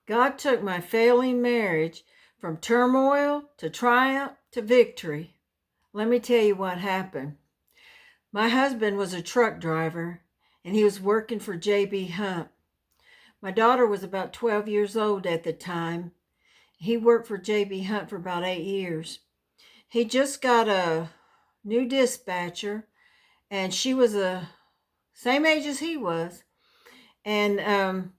God took my failing marriage from turmoil to triumph to victory. Let me tell you what happened. My husband was a truck driver, and he was working for J.B. Hunt. My daughter was about 12 years old at the time. He worked for J.B. Hunt for about 8 years. He just got a new dispatcher, and she was the same age as he was. And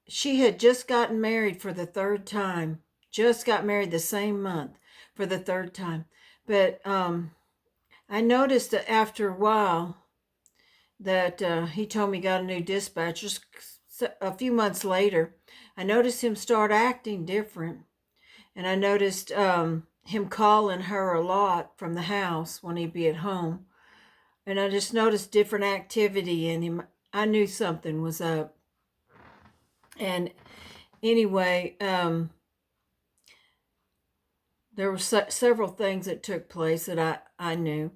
she had just gotten married for the third time. Just got married the same month for the third time. But I noticed that after a while that he told me he got a new dispatcher. A few months later, I noticed him start acting different. And I noticed him calling her a lot from the house when he'd be at home. And I just noticed different activity in him. I knew something was up. And anyway, there were several things that took place that I knew.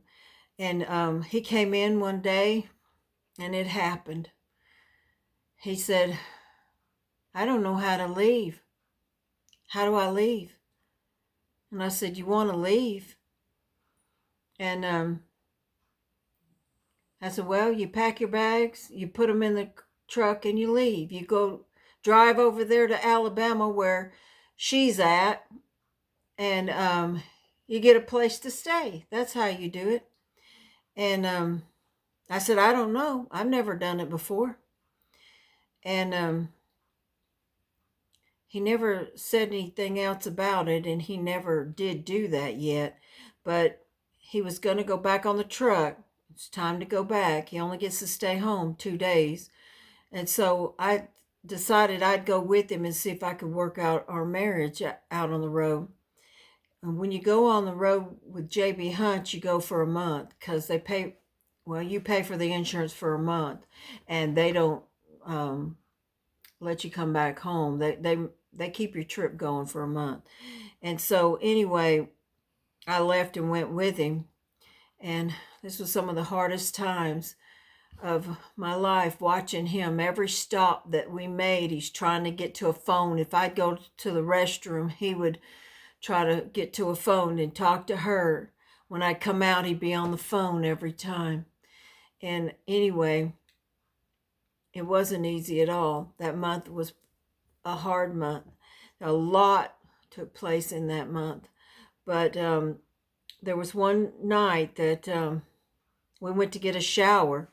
And he came in one day, and it happened. He said, I don't know how to leave. How do I leave? And I said, you want to leave? And I said, well, you pack your bags, you put them in the truck, and you leave. You go drive over there to Alabama where she's at, and you get a place to stay. That's how you do it. And I said, I don't know. I've never done it before. And he never said anything else about it, and he never did do that yet. But he was going to go back on the truck. It's time to go back. He only gets to stay home 2 days. And so I decided I'd go with him and see if I could work out our marriage out on the road. And when you go on the road with J.B. Hunt, you go for a month because they pay, well, you pay for the insurance for a month, and they don't let you come back home. They keep your trip going for a month. And so anyway, I left and went with him. And this was some of the hardest times of my life, watching him. Every stop that we made, he's trying to get to a phone. If I'd go to the restroom, he would try to get to a phone and talk to her. When I'd come out, he'd be on the phone every time. And anyway, it wasn't easy at all. That month was a hard month. A lot took place in that month. But there was one night that we went to get a shower,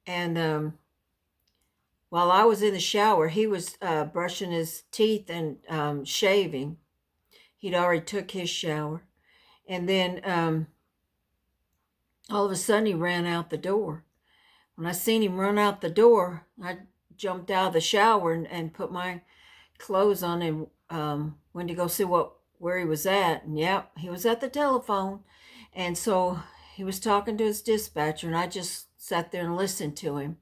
and while I was in the shower, he was brushing his teeth and shaving. He'd already took his shower. And then all of a sudden he ran out the door. When I seen him run out the door, I jumped out of the shower and put my clothes on and went to go see where he was at. And yep, he was at the telephone. And so he was talking to his dispatcher, and I just sat there and listened to him.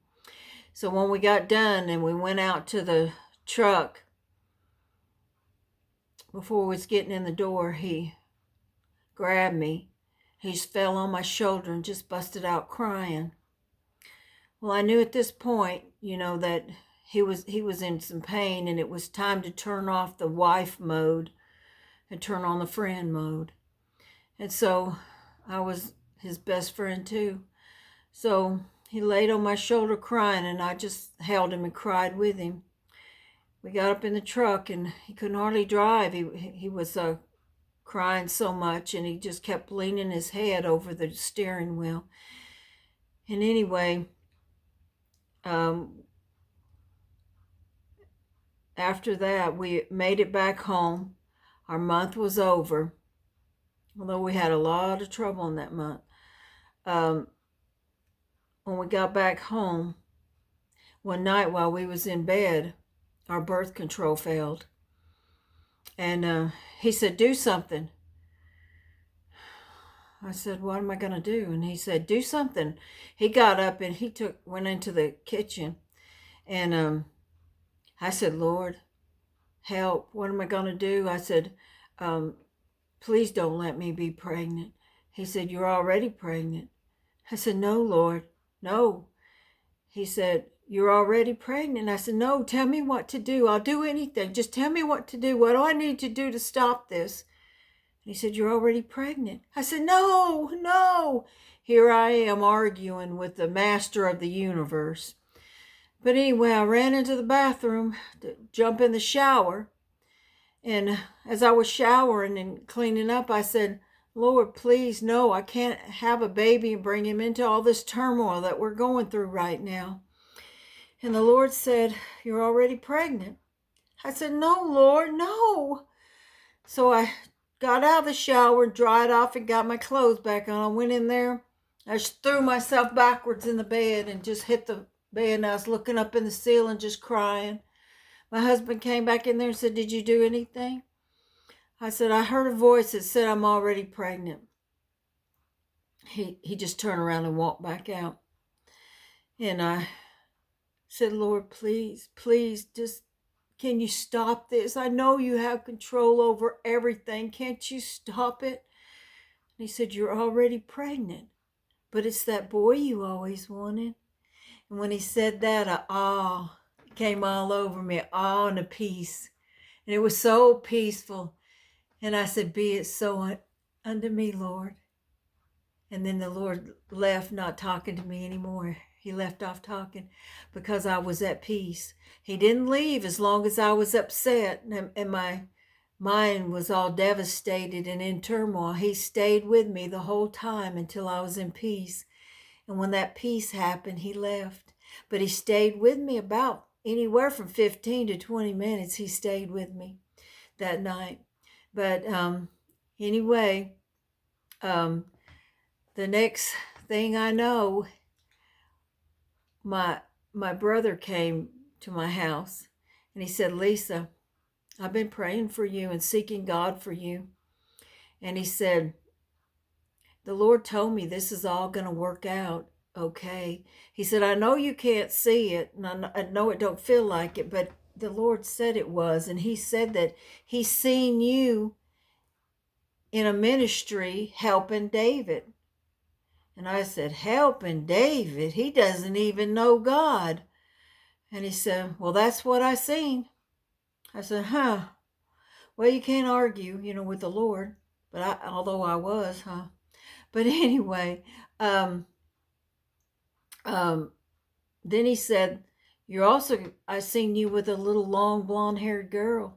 So when we got done and we went out to the truck, before we was getting in the door, he grabbed me. He just fell on my shoulder and just busted out crying. Well, I knew at this point, that he was in some pain, and it was time to turn off the wife mode and turn on the friend mode. And so I was his best friend too. So he laid on my shoulder crying, and I just held him and cried with him. We got up in the truck, and he couldn't hardly drive. He was crying so much, and he just kept leaning his head over the steering wheel. And anyway, after that, we made it back home. Our month was over, although we had a lot of trouble in that month. When we got back home, one night while we was in bed, our birth control failed. And he said, do something. I said, what am I going to do? And he said, do something. He got up and he went into the kitchen. And I said, Lord, help. What am I going to do? I said, please don't let me be pregnant. He said, you're already pregnant. I said, no, Lord, no. He said, you're already pregnant. I said, no, tell me what to do. I'll do anything. Just tell me what to do. What do I need to do to stop this? He said, you're already pregnant. I said, no, no. Here I am arguing with the master of the universe. But anyway, I ran into the bathroom to jump in the shower. And as I was showering and cleaning up, I said, Lord, please, no, I can't have a baby and bring him into all this turmoil that we're going through right now. And the Lord said, you're already pregnant. I said, no, Lord, no. So I got out of the shower, dried off, and got my clothes back on. I went in there. I just threw myself backwards in the bed and just hit the bed. And I was looking up in the ceiling, just crying. My husband came back in there and said, did you do anything? I said, I heard a voice that said I'm already pregnant. He just turned around and walked back out. And I said, Lord, please, please, just can you stop this? I know you have control over everything. Can't you stop it? And he said, you're already pregnant, but it's that boy you always wanted. And when he said that, a awe came all over me, awe and a peace. And it was so peaceful. And I said, be it so unto me, Lord. And then the Lord left, not talking to me anymore. He left off talking because I was at peace. He didn't leave as long as I was upset and my mind was all devastated and in turmoil. He stayed with me the whole time until I was in peace. And when that peace happened, he left. But he stayed with me about anywhere from 15 to 20 minutes. He stayed with me that night. But anyway, the next thing I know, my brother came to my house and he said, Lisa, I've been praying for you and seeking God for you. And he said, the Lord told me this is all going to work out okay. He said, I know you can't see it and I know it don't feel like it, but the Lord said it was. And he said that he's seen you in a ministry helping David. And I said, helping David? He doesn't even know God. And he said, well, that's what I seen. I said, well, you can't argue, with the Lord. But although I was, But anyway, then he said, I seen you with a little long blonde-haired girl.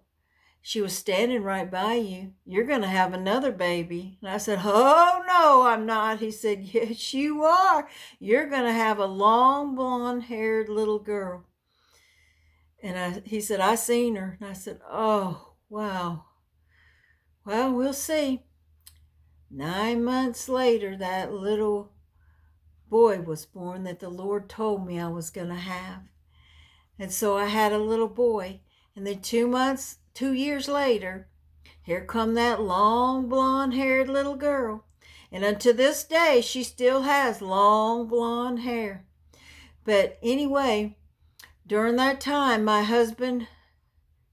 She was standing right by you. You're going to have another baby. And I said, oh, no, I'm not. He said, yes, you are. You're going to have a long blonde-haired little girl. And he said, I seen her. And I said, oh, wow. Well, we'll see. 9 months later, that little boy was born that the Lord told me I was going to have. And so I had a little boy. And then 2 years later, here come that long blonde-haired little girl. And unto this day, she still has long blonde hair. But anyway, during that time, my husband,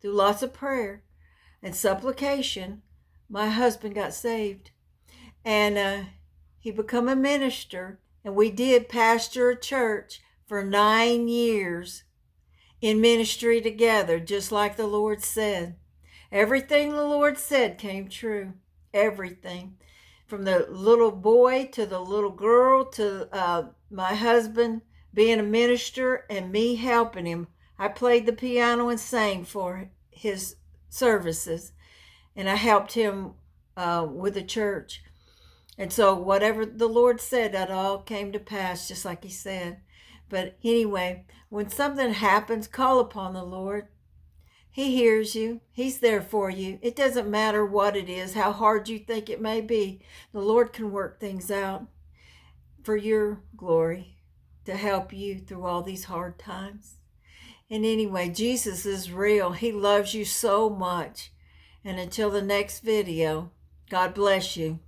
through lots of prayer and supplication, my husband got saved. And he became a minister. And we did pastor a church for 9 years in ministry together, just like the Lord said. Everything the Lord said came true. Everything. From the little boy to the little girl to my husband being a minister and me helping him. I played the piano and sang for his services. And I helped him with the church. And so whatever the Lord said, that all came to pass, just like he said. But anyway, when something happens, call upon the Lord. He hears you. He's there for you. It doesn't matter what it is, how hard you think it may be. The Lord can work things out for your glory to help you through all these hard times. And anyway, Jesus is real. He loves you so much. And until the next video, God bless you.